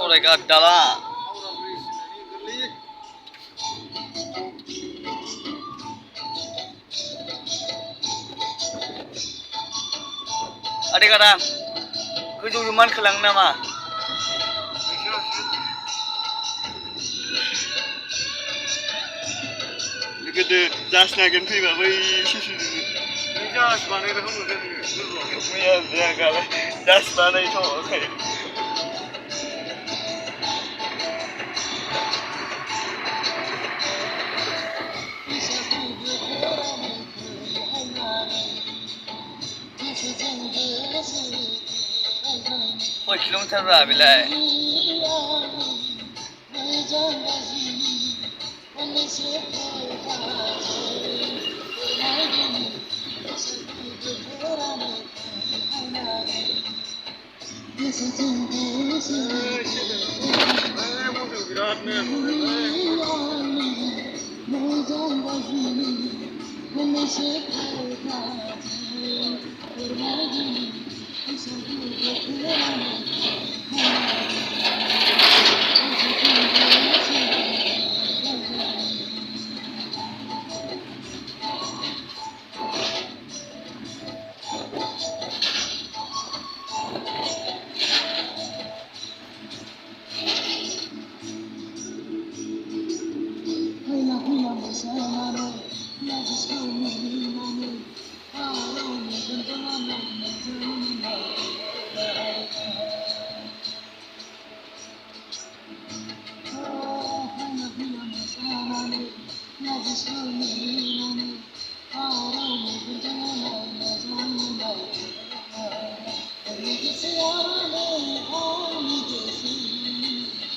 सावरायगा दाला आदै गादा गोजौजों मानखोलाङो नामा गोदो जास नागिरनो फैबा बै सुसुजों जास बानायग्राखौ नुदों मैया जागालाय जास बानायथ'वाखै खय किल'मिटार रा बेलाय